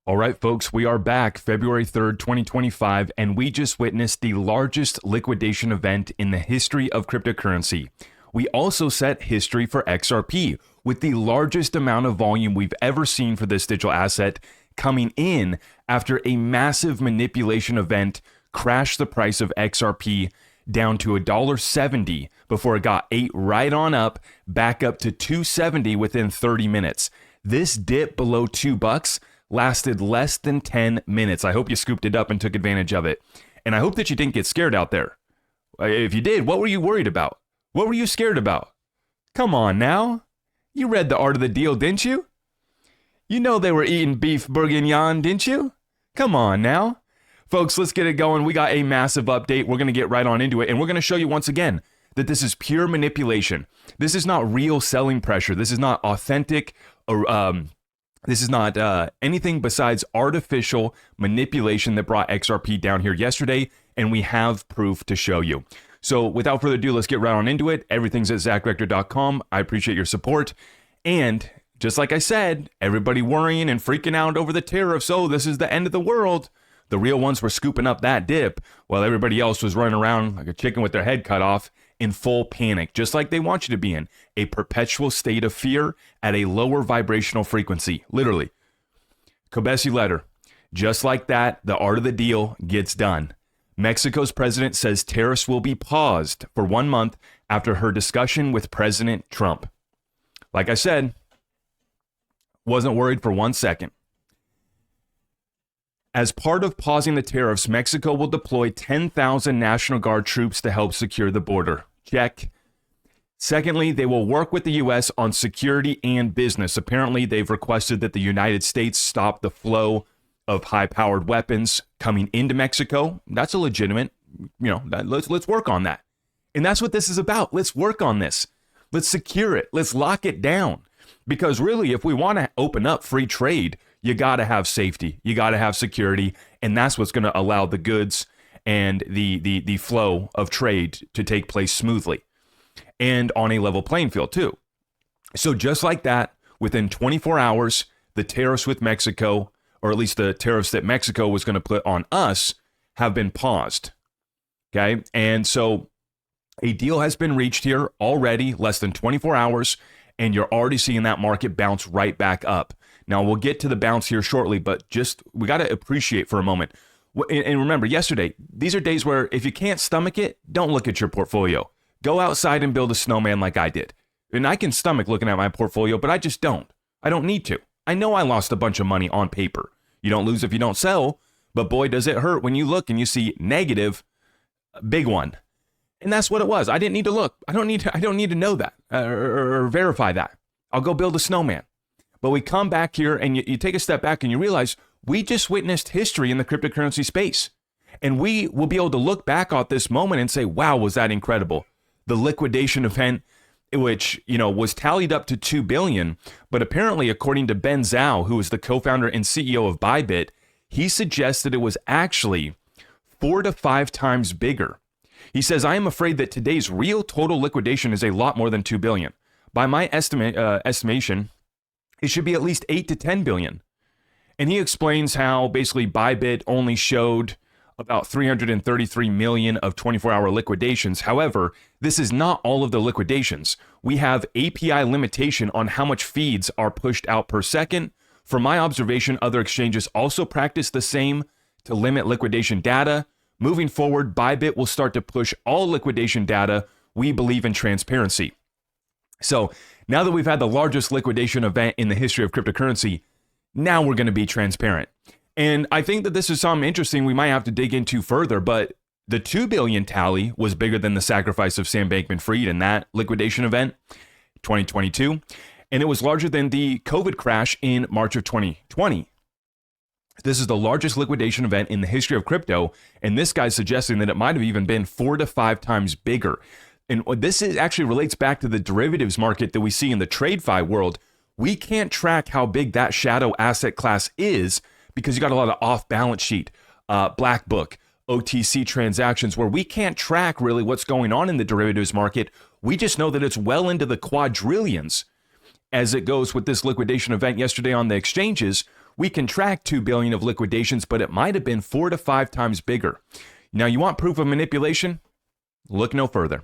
All right, folks, we are back February 3rd, 2025, and we just witnessed the largest liquidation event in the history of cryptocurrency. We also set history for XRP with the largest amount of volume we've ever seen for this digital asset coming in after a massive manipulation event crashed the price of XRP down to $1.70 before it got ate right on up, back up to $2.70 within 30 minutes. This dip below $2 lasted less than 10 minutes. I hope you scooped it up and took advantage of it. And I hope that you didn't get scared out there. If you did, what were you worried about? What were you scared about? Come on now. You read The Art of the Deal, didn't you? You know they were eating beef bourguignon, didn't you? Come on now. Folks, let's get it going. We got a massive update. We're going to get right on into it. And we're going to show you once again that this is pure manipulation. This is not real selling pressure. This is not authentic This is not anything besides artificial manipulation that brought XRP down here yesterday, and we have proof to show you. So without further ado, let's get right on into it. Everything's at ZachRector.com. I appreciate your support. And just like I said, everybody worrying and freaking out over the tariffs. Oh, this is the end of the world. The real ones were scooping up that dip while everybody else was running around like a chicken with their head cut off in full panic, just like they want you to be in a perpetual state of fear at a lower vibrational frequency, literally. Kobesi letter. Just like that, the art of the deal gets done. Mexico's president says tariffs will be paused for 1 month after her discussion with President Trump. Like I said, wasn't worried for 1 second. As part of pausing the tariffs, Mexico will deploy 10,000 National Guard troops to help secure the border. Check. Secondly, they will work with the U.S. on security and business. Apparently, they've requested that the United States stop the flow of high-powered weapons coming into Mexico. That's a legitimate, let's work on that. And that's what this is about. Let's work on this. Let's secure it. Let's lock it down. Because really, if we want to open up free trade, you got to have safety. You got to have security. And that's what's going to allow the goods and the flow of trade to take place smoothly and on a level playing field too. So just like that, within 24 hours, the tariffs with Mexico, or at least the tariffs that Mexico was going to put on us, have been paused. Okay. And so a deal has been reached here already, less than 24 hours, and you're already seeing that market bounce right back up. Now, we'll get to the bounce here shortly, but we got to appreciate for a moment. And remember, yesterday, these are days where if you can't stomach it, don't look at your portfolio. Go outside and build a snowman like I did. And I can stomach looking at my portfolio, but I just don't. I don't need to. I know I lost a bunch of money on paper. You don't lose if you don't sell, but boy, does it hurt when you look and you see negative, big one. And that's what it was. I didn't need to look. I don't need to know that or verify that. I'll go build a snowman. But we come back here and you take a step back and you realize we just witnessed history in the cryptocurrency space. And we will be able to look back at this moment and say, wow, was that incredible? The liquidation event, which, was tallied up to 2 billion. But apparently, according to Ben Zhao, who is the co-founder and CEO of Bybit, he suggested it was actually 4 to 5 times bigger. He says, I am afraid that today's real total liquidation is a lot more than 2 billion. By my estimation, it should be at least 8 to 10 billion. And he explains how basically Bybit only showed about 333 million of 24-hour liquidations. However, this is not all of the liquidations. We have API limitation on how much feeds are pushed out per second. From my observation, other exchanges also practice the same to limit liquidation data. Moving forward, Bybit will start to push all liquidation data. We believe in transparency. So now that we've had the largest liquidation event in the history of cryptocurrency, now we're going to be transparent. And I think that this is something interesting we might have to dig into further, but the 2 billion tally was bigger than the sacrifice of Sam Bankman-Fried in that liquidation event, 2022. And it was larger than the COVID crash in March of 2020. This is the largest liquidation event in the history of crypto. And this guy's suggesting that it might have even been 4 to 5 times bigger. And this actually relates back to the derivatives market that we see in the TradeFi world. We can't track how big that shadow asset class is because you got a lot of off-balance sheet, black book, OTC transactions where we can't track really what's going on in the derivatives market. We just know that it's well into the quadrillions. As it goes with this liquidation event yesterday on the exchanges, We can track 2 billion of liquidations, but it might have been 4 to 5 times bigger. Now, you want proof of manipulation? Look no further.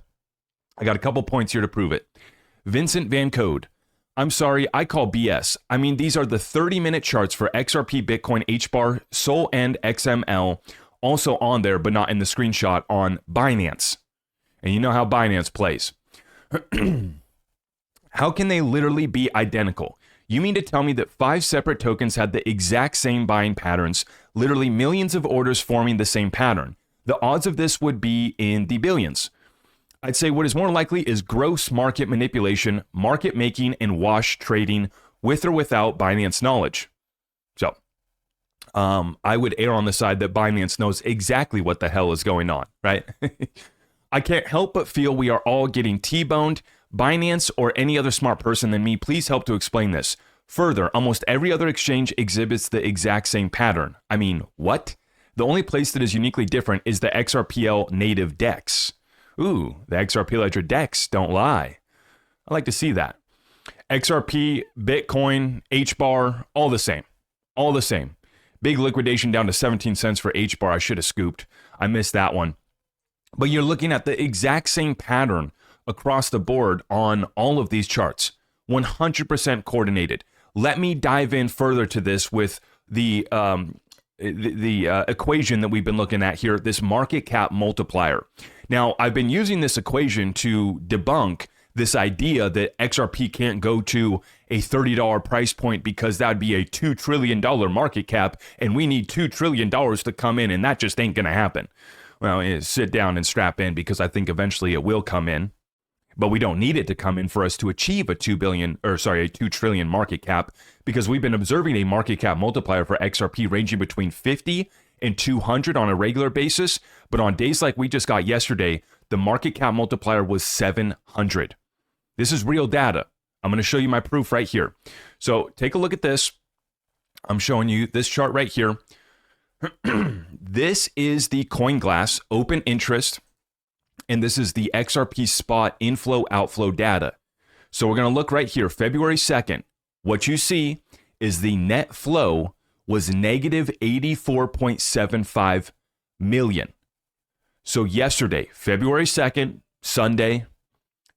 I got a couple points here to prove it. Vincent Van Code. I'm sorry, I call BS. I mean, these are the 30-minute charts for XRP, Bitcoin, HBAR, Sol, and XML, also on there, but not in the screenshot on Binance. And you know how Binance plays. How can they literally be identical? You mean to tell me that 5 separate tokens had the exact same buying patterns, literally millions of orders forming the same pattern? The odds of this would be in the billions. I'd say what is more likely is gross market manipulation, market making, and wash trading with or without Binance knowledge. So, I would err on the side that Binance knows exactly what the hell is going on, right? I can't help but feel we are all getting T-boned. Binance or any other smart person than me, please help to explain this. Further, almost every other exchange exhibits the exact same pattern. I mean, what? The only place that is uniquely different is the XRPL native DEX. Ooh, the XRP Ledger DEX, don't lie. I like to see that. XRP, Bitcoin, HBAR, all the same. All the same. Big liquidation down to 17 cents for HBAR. I should have scooped. I missed that one. But you're looking at the exact same pattern across the board on all of these charts. 100% coordinated. Let me dive in further to this with the equation that we've been looking at here, this market cap multiplier. Now, I've been using this equation to debunk this idea that XRP can't go to a $30 price point because that'd be a $2 trillion market cap, and we need $2 trillion to come in, and that just ain't going to happen. Well, sit down and strap in, because I think eventually it will come in, but we don't need it to come in for us to achieve a $2 trillion market cap, because we've been observing a market cap multiplier for XRP ranging between 50 and 200 on a regular basis, but on days like we just got yesterday, the market cap multiplier was 700. This is real data. I'm going to show you my proof right here. So take a look at this. I'm showing you this chart right here. This is the CoinGlass open interest, and this is the XRP spot inflow outflow data. So we're going to look right here, February 2nd. What you see is the net flow was negative 84.75 million. So yesterday, February 2nd, Sunday,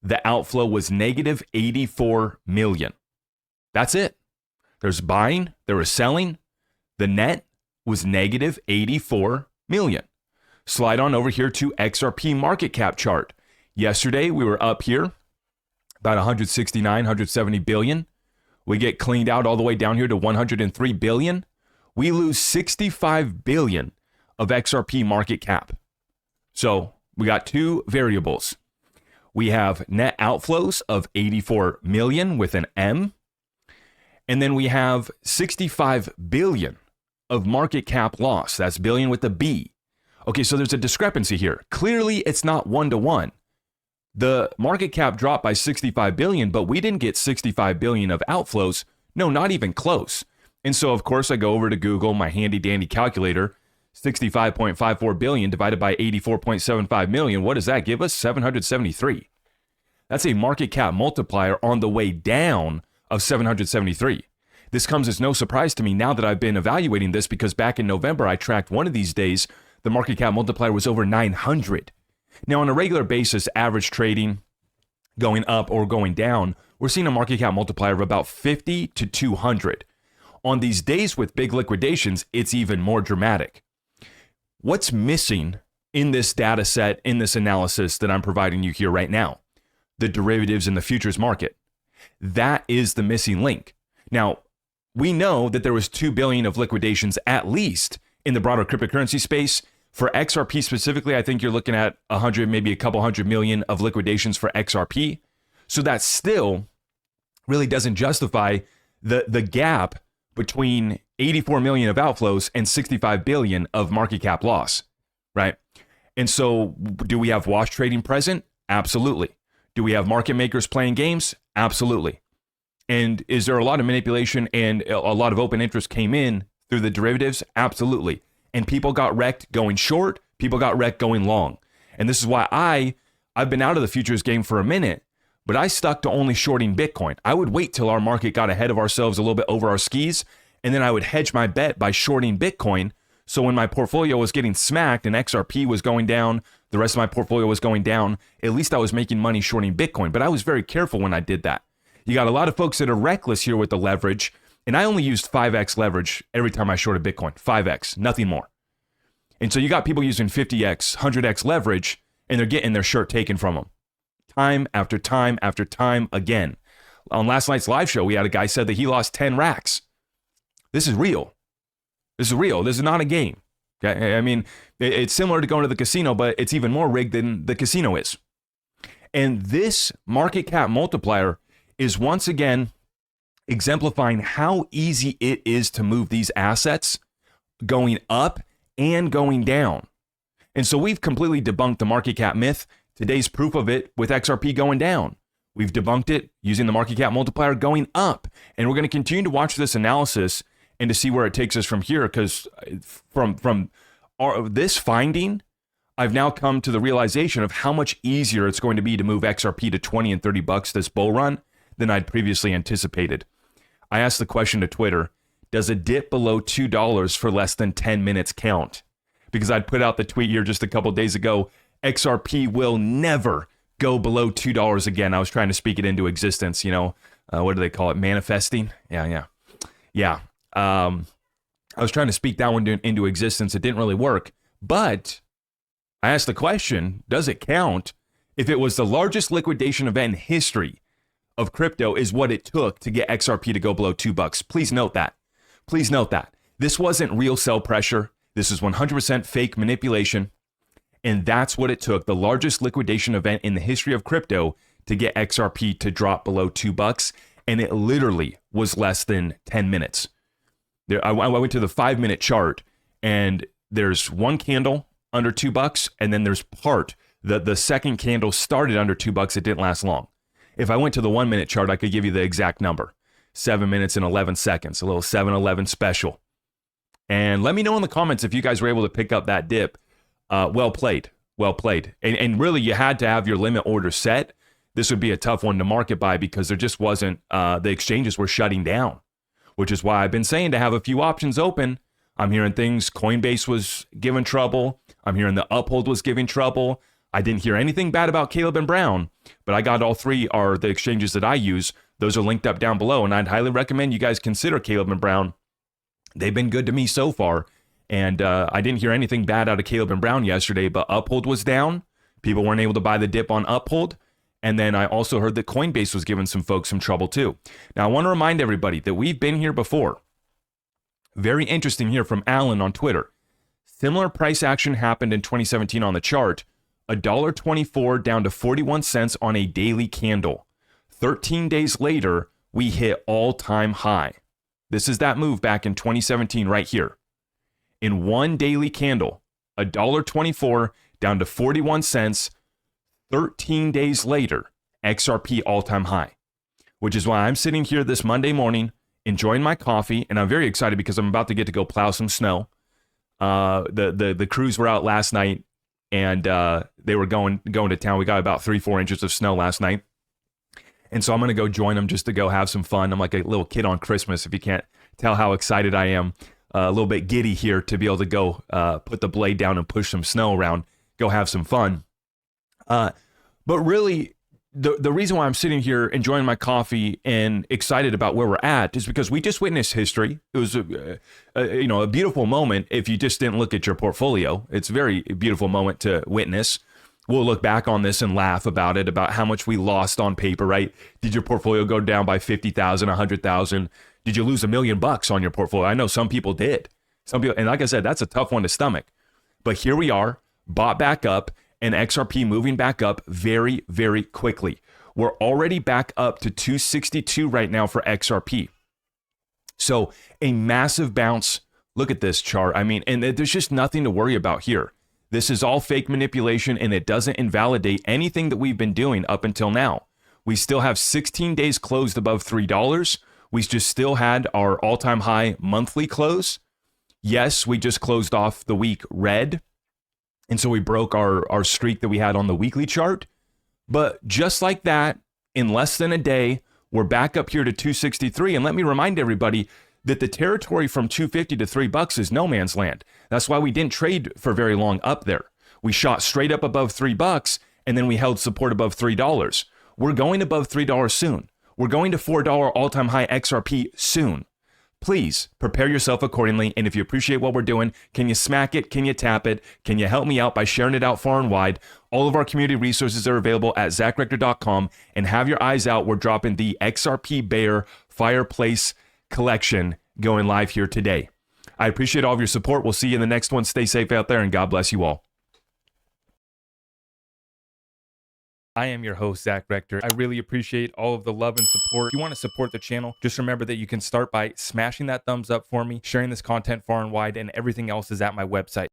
the outflow was negative 84 million. That's it. There's buying, there was selling. The net was negative 84 million. Slide on over here to XRP market cap chart. Yesterday, we were up here about 169, 170 billion. We get cleaned out all the way down here to 103 billion. We lose 65 billion of XRP market cap. So we got two variables. We have net outflows of 84 million with an M. And then we have 65 billion of market cap loss. That's billion with a B. Okay, so there's a discrepancy here. Clearly, it's not one-to-one. The market cap dropped by 65 billion, but we didn't get 65 billion of outflows. No, not even close. And so, of course, I go over to Google, my handy-dandy calculator, 65.54 billion divided by 84.75 million. What does that give us? 773. That's a market cap multiplier on the way down of 773. This comes as no surprise to me now that I've been evaluating this, because back in November, I tracked one of these days, the market cap multiplier was over 900. Now, on a regular basis, average trading going up or going down, we're seeing a market cap multiplier of about 50 to 200. On these days with big liquidations, it's even more dramatic. What's missing in this data set, in this analysis that I'm providing you here right now? The derivatives in the futures market. That is the missing link. Now, we know that there was 2 billion of liquidations at least in the broader cryptocurrency space. For XRP specifically, I think you're looking at 100, maybe a couple hundred million of liquidations for XRP. So that still really doesn't justify the gap between 84 million of outflows and 65 billion of market cap loss, right? And so do we have wash trading present? Absolutely. Do we have market makers playing games? Absolutely. And is there a lot of manipulation and a lot of open interest came in through the derivatives? Absolutely. And people got wrecked going short, people got wrecked going long. And this is why I've been out of the futures game for a minute, but I stuck to only shorting Bitcoin. I would wait till our market got ahead of ourselves a little bit over our skis, And then I would hedge my bet by shorting Bitcoin. So when my portfolio was getting smacked and XRP was going down, the rest of my portfolio was going down, at least I was making money shorting Bitcoin. But I was very careful when I did that. You got a lot of folks that are reckless here with the leverage. And I only used 5x leverage every time I shorted Bitcoin. 5x, nothing more. And so you got people using 50x, 100x leverage, and they're getting their shirt taken from them. Time after time after time again. On last night's live show, we had a guy said that he lost 10 racks. This is real. This is real. This is not a game. Okay? I mean, it's similar to going to the casino, but it's even more rigged than the casino is. And this market cap multiplier is once again exemplifying how easy it is to move these assets going up and going down. And so we've completely debunked the market cap myth. Today's proof of it with XRP going down. We've debunked it using the market cap multiplier going up. And we're going to continue to watch this analysis and to see where it takes us from here. Because from this finding, I've now come to the realization of how much easier it's going to be to move XRP to 20 and 30 bucks this bull run than I'd previously anticipated. I asked the question to Twitter, does a dip below $2 for less than 10 minutes count? Because I'd put out the tweet here just a couple days ago, XRP will never go below $2 again. I was trying to speak it into existence, what do they call it? Manifesting? Yeah. I was trying to speak that one into existence. It didn't really work. But I asked the question, does it count if it was the largest liquidation event in history of crypto is what it took to get XRP to go below $2? Please note that. Please note that. This wasn't real sell pressure. This is 100% fake manipulation. And that's what it took, the largest liquidation event in the history of crypto, to get XRP to drop below $2. And it literally was less than 10 minutes. I went to the 5-minute chart, and there's one candle under $2, and then there's part. The second candle started under $2. It didn't last long. If I went to the 1-minute chart, I could give you the exact number. 7 minutes and 11 seconds, a little 7-11 special. And let me know in the comments if you guys were able to pick up that dip. Well played. And really, you had to have your limit order set. This would be a tough one to market by because there just wasn't, the exchanges were shutting down, which is why I've been saying to have a few options open. I'm hearing things, Coinbase was giving trouble. I'm hearing the Uphold was giving trouble. I didn't hear anything bad about Caleb and Brown, but I got all three are the exchanges that I use. Those are linked up down below, and I'd highly recommend you guys consider Caleb and Brown. They've been good to me so far, and I didn't hear anything bad out of Caleb and Brown yesterday, but Uphold was down. People weren't able to buy the dip on Uphold, and then I also heard that Coinbase was giving some folks some trouble too. Now, I want to remind everybody that we've been here before. Very interesting here from Alan on Twitter. Similar price action happened in 2017 on the chart. $1.24 down to 41 cents on a daily candle. 13 days later, we hit all-time high. This is that move back in 2017 right here. In one daily candle, $1.24 down to 41 cents. 13 days later, XRP all-time high. Which is why I'm sitting here this Monday morning, enjoying my coffee, and I'm very excited because I'm about to get to go plow some snow. The crews were out last night, and they were going to town. We got about 3-4 inches of snow last night. And so I'm going to go join them just to go have some fun. I'm like a little kid on Christmas, if you can't tell how excited I am. A little bit giddy here to be able to go put the blade down and push some snow around, go have some fun. But really, the reason why I'm sitting here enjoying my coffee and excited about where we're at is because we just witnessed history. It was a beautiful moment if you just didn't look at your portfolio. It's a very beautiful moment to witness. We'll look back on this and laugh about it, about how much we lost on paper, right? Did your portfolio go down by 50,000, 100,000? Did you lose $1 million on your portfolio? I know some people did. Some people, and like I said, that's a tough one to stomach. But here we are, bought back up, and XRP moving back up very, very quickly. We're already back up to 262 right now for XRP. So a massive bounce. Look at this chart. I mean, and there's just nothing to worry about here. This is all fake manipulation, and it doesn't invalidate anything that we've been doing up until now. We still have 16 days closed above $3. We just still had our all-time high monthly close. Yes, we just closed off the week red. And so we broke our streak that we had on the weekly chart. But just like that, in less than a day, we're back up here to 263. And let me remind everybody, that the territory from 250 to $3 is no man's land. That's why we didn't trade for very long up there. We shot straight up above $3 and then we held support above $3. We're going above $3 soon. We're going to $4 all-time high XRP soon. Please prepare yourself accordingly. And if you appreciate what we're doing, can you smack it? Can you tap it? Can you help me out by sharing it out far and wide? All of our community resources are available at zachrector.com. And have your eyes out. We're dropping the XRP Bear Fireplace Collection going live here today. I appreciate all of your support. We'll see you in the next one. Stay safe out there and God bless you all. I am your host, Zach Rector. I really appreciate all of the love and support. If you want to support the channel, just remember that you can start by smashing that thumbs up for me, sharing this content far and wide, and everything else is at my website.